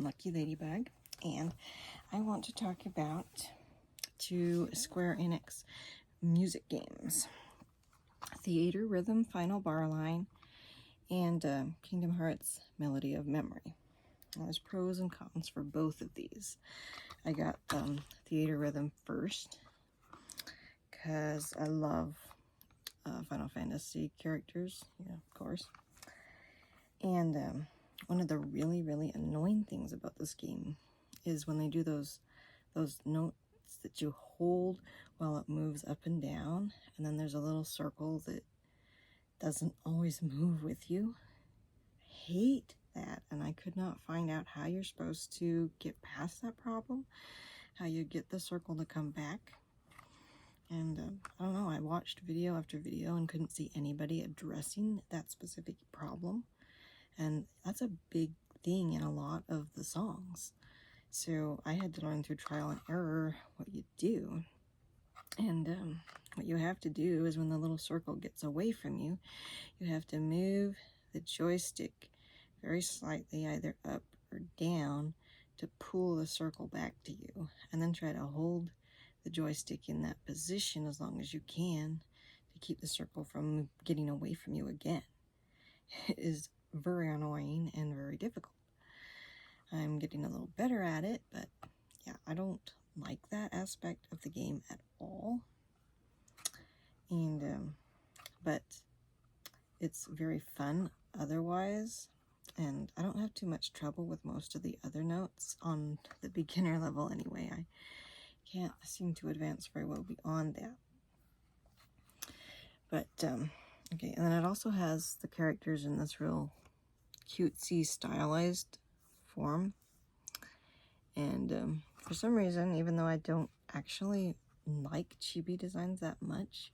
Lucky Ladybug, and I want to talk about two Square Enix music games, Theatrhythm Final Bar Line and Kingdom Hearts Melody of Memory. Now, there's pros and cons for both of these. I got Theatrhythm first because I love Final Fantasy characters, of course. And one of the really, really annoying things about this game is when they do those notes that you hold while it moves up and down, and then there's a little circle that doesn't always move with you. I hate that, and I could not find out how you're supposed to get past that problem, how you get the circle to come back. And I don't know, I watched video after video and couldn't see anybody addressing that specific problem. And that's a big thing in a lot of the songs. So I had to learn through trial and error what you do. And what you have to do is when the little circle gets away from you, you have to move the joystick very slightly, either up or down, to pull the circle back to you. And then try to hold the joystick in that position as long as you can to keep the circle from getting away from you again. It is very annoying and very difficult. I'm getting a little better at it, but yeah, I don't like that aspect of the game at all. And but it's very fun otherwise, and I don't have too much trouble with most of the other notes on the beginner level anyway. I can't seem to advance very well beyond that. But okay, and then it also has the characters in this real cutesy stylized form. And for some reason, even though I don't actually like chibi designs that much,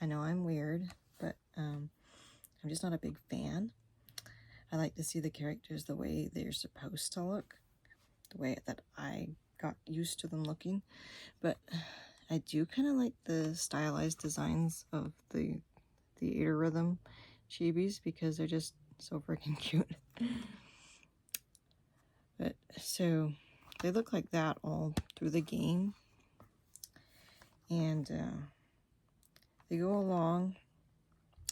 I know I'm weird, but I'm just not a big fan. I like to see the characters the way they're supposed to look, the way that I got used to them looking. But I do kind of like the stylized designs of the Theatrhythm chibis because they're just so freaking cute. But so they look like that all through the game, and they go along.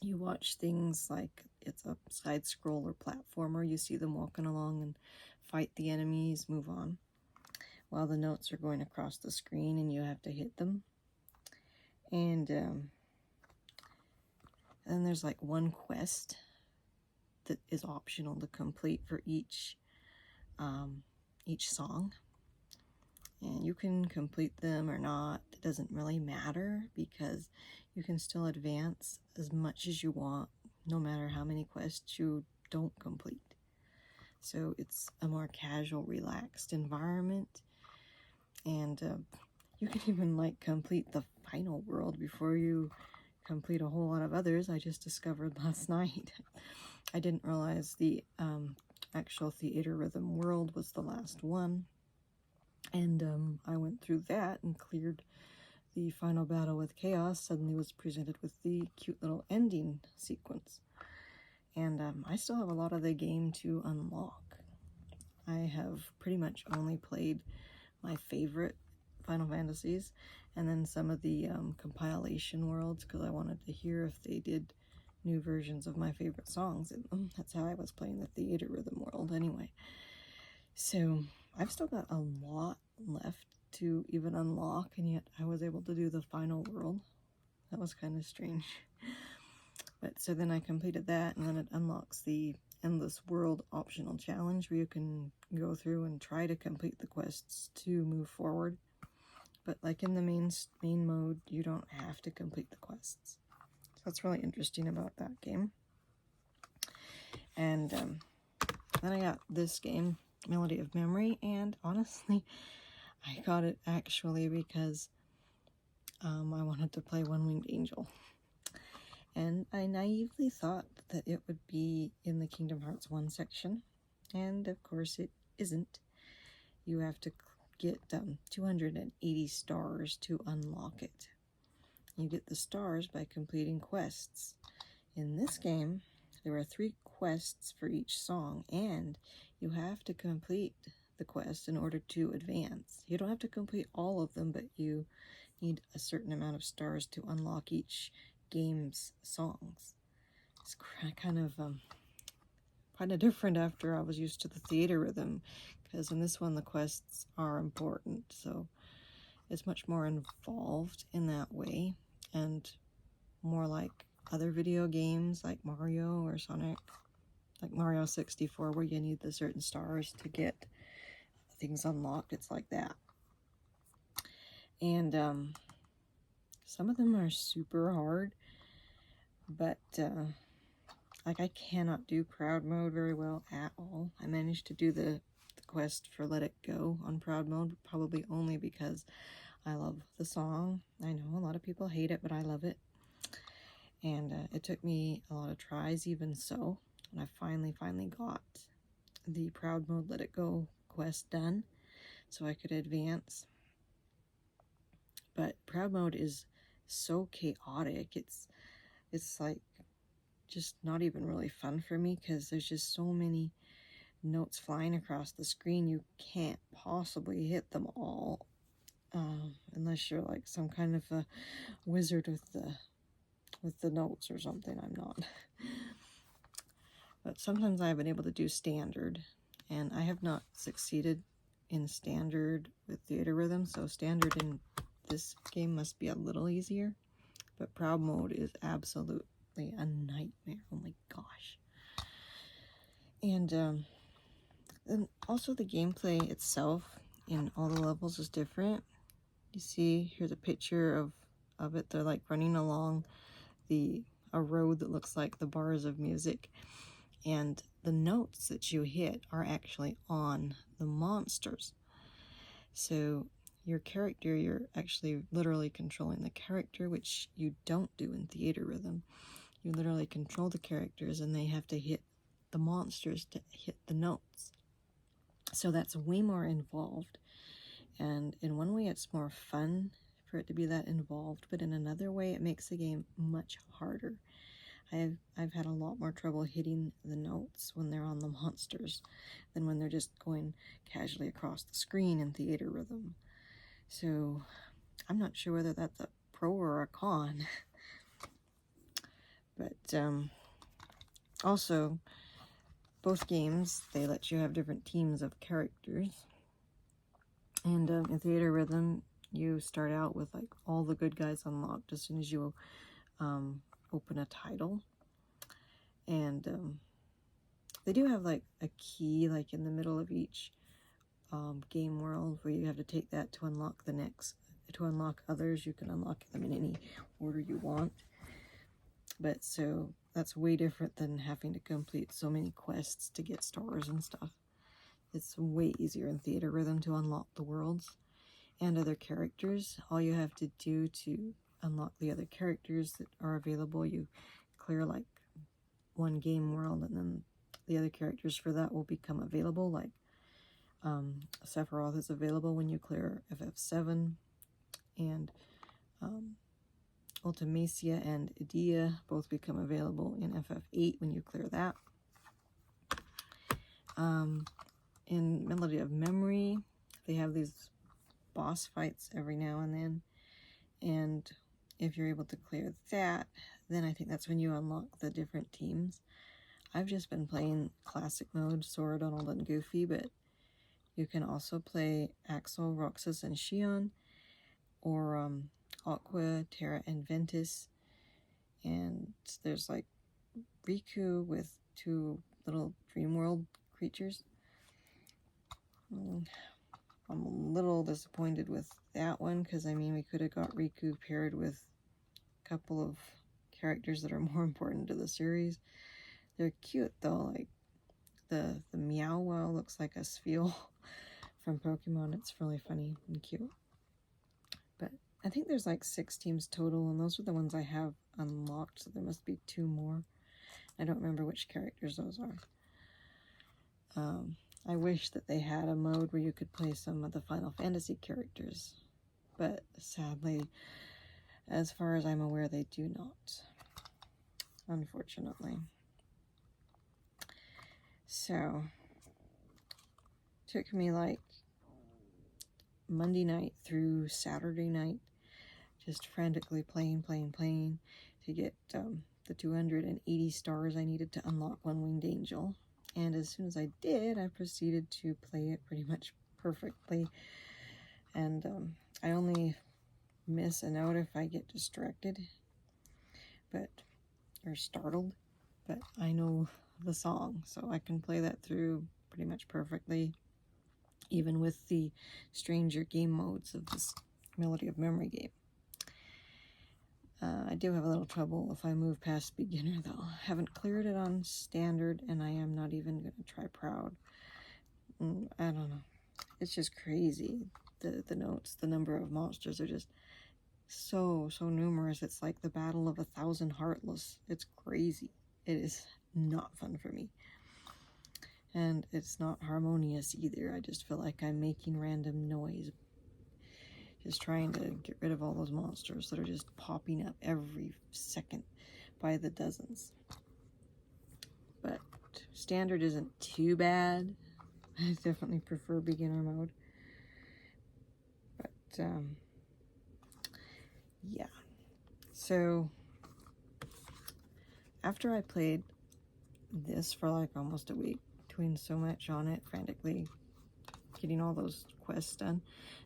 You watch things like it's a side scroller platformer. You see them walking along and fight the enemies, move on, while the notes are going across the screen and you have to hit them. And then there's like one quest that is optional to complete for each song, and you can complete them or not. It doesn't really matter because you can still advance as much as you want no matter how many quests you don't complete. So it's a more casual, relaxed environment, and you can even like complete the final world before you complete a whole lot of others. I just discovered last night. I didn't realize the actual Theatrhythm world was the last one, and I went through that and cleared the final battle with Chaos. Suddenly was presented with the cute little ending sequence, and I still have a lot of the game to unlock. I have pretty much only played my favorite Final Fantasies and then some of the compilation worlds because I wanted to hear if they did new versions of my favorite songs in them. That's how I was playing the Theatrhythm world anyway. So I've still got a lot left to even unlock, and yet I was able to do the final world. That was kind of strange. But so then I completed that, and then it unlocks the Endless World optional challenge where you can go through and try to complete the quests to move forward. But like in the main mode, you don't have to complete the quests. So that's really interesting about that game. And then I got this game, Melody of Memory, and honestly, I got it actually because I wanted to play One Winged Angel. And I naively thought that it would be in the Kingdom Hearts 1 section, and of course it isn't. You have to get 280 stars to unlock it. You get the stars by completing quests. In this game, there are 3 quests for each song, and you have to complete the quest in order to advance. You don't have to complete all of them, but you need a certain amount of stars to unlock each game's songs. It's kind of different after I was used to the Theatrhythm, because in this one the quests are important, so it's much more involved in that way, and more like other video games like Mario or Sonic, like Mario 64, where you need the certain stars to get things unlocked. It's like that. And some of them are super hard, but like I cannot do Proud Mode very well at all. I managed to do the quest for Let It Go on Proud Mode, probably only because I love the song. I know a lot of people hate it, but I love it. And it took me a lot of tries, even so, and I finally got the Proud Mode Let It Go quest done so I could advance. But Proud Mode is so chaotic. It's like just not even really fun for me, because there's just so many notes flying across the screen. You can't possibly hit them all, unless you're like some kind of a wizard with the notes or something. I'm not. But sometimes I've been able to do standard, and I have not succeeded in standard with Theatrhythm, so standard in this game must be a little easier. But Proud Mode is absolutely a nightmare. Oh my gosh. And also the gameplay itself in all the levels is different. You see, here's a picture of it. They're like running along a road that looks like the bars of music, and the notes that you hit are actually on the monsters. So your character, you're actually literally controlling the character, which you don't do in Theatrhythm. You literally control the characters, and they have to hit the monsters to hit the notes. So that's way more involved. And in one way, it's more fun for it to be that involved, but in another way, it makes the game much harder. I've had a lot more trouble hitting the notes when they're on the monsters than when they're just going casually across the screen in Theatrhythm. So I'm not sure whether that's a pro or a con. But also, both games, they let you have different teams of characters. And in Theatrhythm, you start out with like all the good guys unlocked as soon as you open a title. And they do have like a key like in the middle of each game world, where you have to take that to unlock the next. To unlock others, you can unlock them in any order you want. But so that's way different than having to complete so many quests to get stars and stuff. It's way easier in Theatrhythm to unlock the worlds and other characters. All you have to do to unlock the other characters that are available, you clear like one game world, and then the other characters for that will become available. Like Sephiroth is available when you clear FF7, and Ultimacia and Edea both become available in FF8 when you clear that. In Melody of Memory, they have these boss fights every now and then, and if you're able to clear that, then I think that's when you unlock the different teams. I've just been playing classic mode, Sora, Donald, and Goofy, but you can also play Axel, Roxas, and Xion, or Aqua, Terra, and Ventus. And there's like Riku with 2 little dream world creatures. I'm a little disappointed with that one, because I mean, we could have got Riku paired with a couple of characters that are more important to the series. They're cute though, like the Meow Wow looks like a Spheal from Pokemon. It's really funny and cute. But I think there's like 6 teams total, and those are the ones I have unlocked, so there must be 2 more. I don't remember which characters those are. I wish that they had a mode where you could play some of the Final Fantasy characters, but sadly, as far as I'm aware, they do not, unfortunately. So, Took me like Monday night through Saturday night, just frantically playing to get the 280 stars I needed to unlock One Winged Angel. And as soon as I did, I proceeded to play it pretty much perfectly. And I only miss a note if I get distracted, or startled, but I know the song, so I can play that through pretty much perfectly, even with the stranger game modes of this Melody of Memory game. I do have a little trouble if I move past beginner, though. I haven't cleared it on standard, and I am not even going to try proud. I don't know. It's just crazy. The notes, the number of monsters are just so numerous. It's like the battle of 1,000 heartless. It's crazy. It is not fun for me. And it's not harmonious either. I just feel like I'm making random noise, just trying to get rid of all those monsters that are just popping up every second by the dozens. But standard isn't too bad. I definitely prefer beginner mode. But yeah. So after I played this for like almost a week, doing so much on it, frantically getting all those quests done,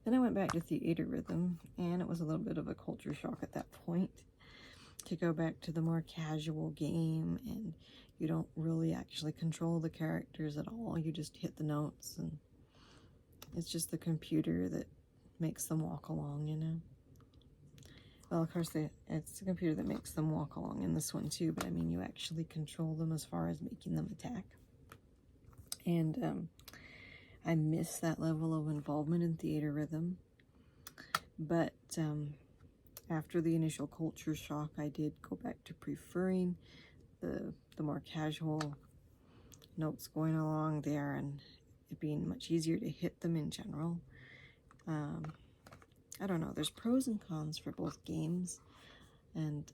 then I went back to Theatrhythm, and it was a little bit of a culture shock at that point to go back to the more casual game, and you don't really actually control the characters at all. You just hit the notes, and it's just the computer that makes them walk along, you know? Well, of course, it's the computer that makes them walk along in this one too, but I mean, you actually control them as far as making them attack. And I miss that level of involvement in Theatrhythm, but after the initial culture shock, I did go back to preferring the more casual notes going along there, and it being much easier to hit them in general. I don't know, there's pros and cons for both games, and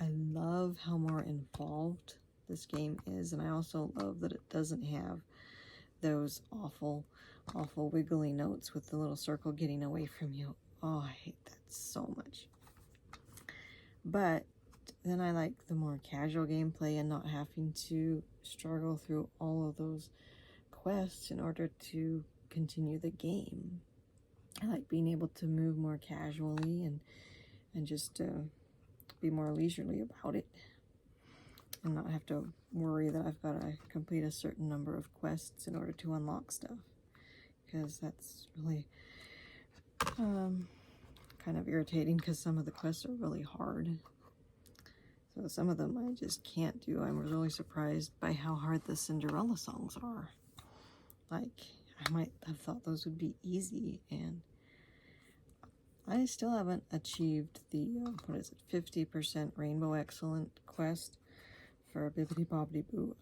I love how more involved this game is, and I also love that it doesn't have those awful wiggly notes with the little circle getting away from you. Oh, I hate that so much. But then I like the more casual gameplay and not having to struggle through all of those quests in order to continue the game. I like being able to move more casually and just be more leisurely about it, and not have to worry that I've got to complete a certain number of quests in order to unlock stuff, because that's really kind of irritating, because some of the quests are really hard. So some of them I just can't do. I'm really surprised by how hard the Cinderella songs are. Like, I might have thought those would be easy, and I still haven't achieved the, 50% Rainbow Excellent quest for Bibbidi Bobbidi Boo.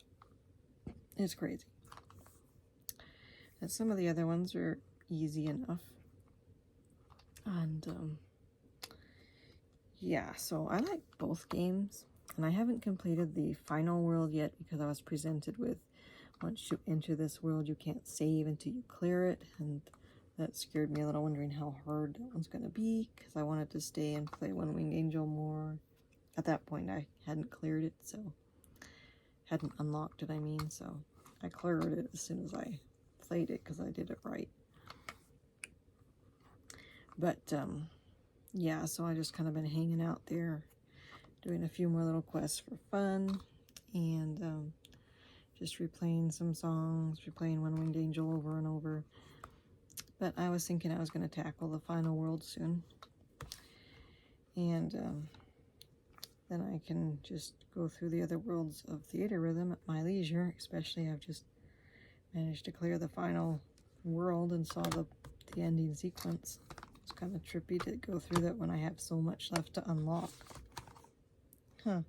It's crazy. And some of the other ones are easy enough. And, yeah, so I like both games. And I haven't completed the final world yet, because I was presented with, once you enter this world, you can't save until you clear it. And that scared me a little, wondering how hard that one's going to be, because I wanted to stay and play One Winged Angel more. At that point, I hadn't cleared it, so hadn't unlocked it, I mean, so I cleared it as soon as I played it, because I did it right. But, yeah, so I just kind of been hanging out there, doing a few more little quests for fun, and just replaying some songs, replaying One Winged Angel over and over. But I was thinking I was going to tackle the final world soon, and then I can just go through the other worlds of Theatrhythm at my leisure. Especially, I've just managed to clear the final world and saw the ending sequence. It's kind of trippy to go through that when I have so much left to unlock. Huh.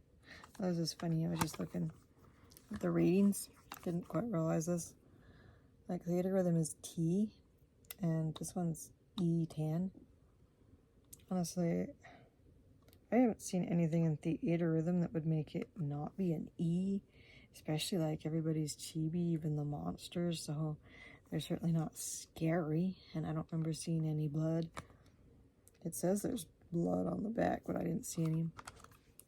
That was just funny. I was just looking at the ratings. Didn't quite realize this. Like, Theatrhythm is T, and this one's E10. Honestly, I haven't seen anything in Theatrhythm that would make it not be an E, especially like everybody's chibi, even the monsters. So They're certainly not scary, and I don't remember seeing any blood. It says there's blood on the back, but I didn't see any.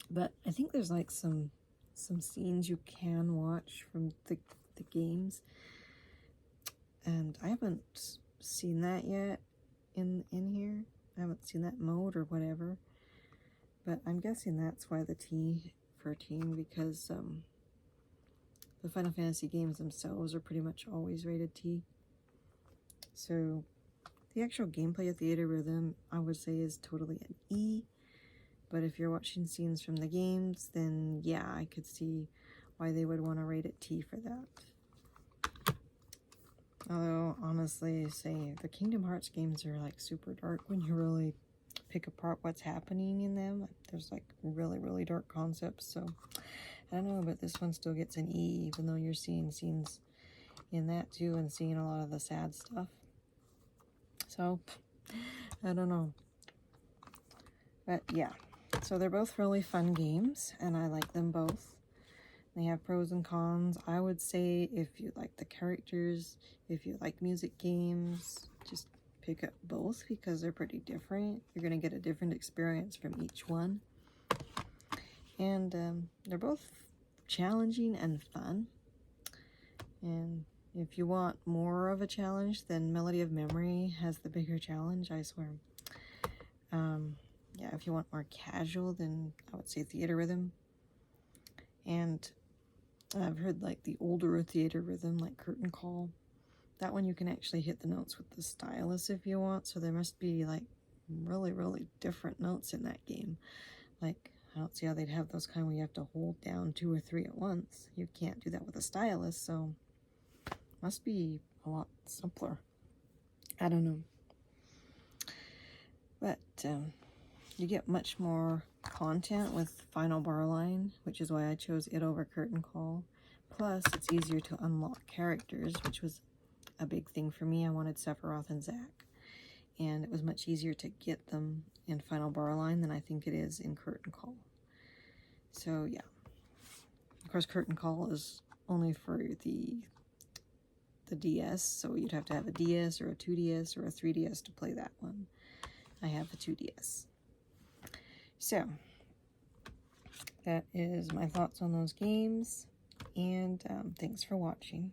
But I think there's like some scenes you can watch from the games, and I haven't seen that yet in here. I haven't seen that mode or whatever, but I'm guessing that's why the T for teen, because the Final Fantasy games themselves are pretty much always rated T. So the actual gameplay of Theatrhythm, I would say, is totally an E. But if you're watching scenes from the games, then yeah, I could see why they would want to rate it T for that. Although, honestly, say, the Kingdom Hearts games are like super dark when you really pick apart what's happening in them. There's like really, really dark concepts, so I don't know, but this one still gets an E, even though you're seeing scenes in that too, and seeing a lot of the sad stuff. So, I don't know. But yeah, so they're both really fun games, and I like them both. They have pros and cons. I would say if you like the characters, if you like music games, just pick up both because they're pretty different. You're going to get a different experience from each one. And they're both challenging and fun. And if you want more of a challenge, then Melody of Memory has the bigger challenge, I swear. Yeah, if you want more casual, then I would say Theatrhythm. And I've heard like the older Theatrhythm, like Curtain Call. That one you can actually hit the notes with the stylus if you want. So there must be like really, really different notes in that game. Like, I don't see how they'd have those kind where you have to hold down 2 or 3 at once. You can't do that with a stylus, so must be a lot simpler. I don't know. But you get much more content with Final Barline, which is why I chose it over Curtain Call. Plus, it's easier to unlock characters, which was a big thing for me. I wanted Sephiroth and Zack, and it was much easier to get them in Final Barline than I think it is in Curtain Call. So yeah, of course Curtain Call is only for the DS, so you'd have to have a DS or a 2DS or a 3DS to play that one. I have a 2DS. So that is my thoughts on those games, and thanks for watching.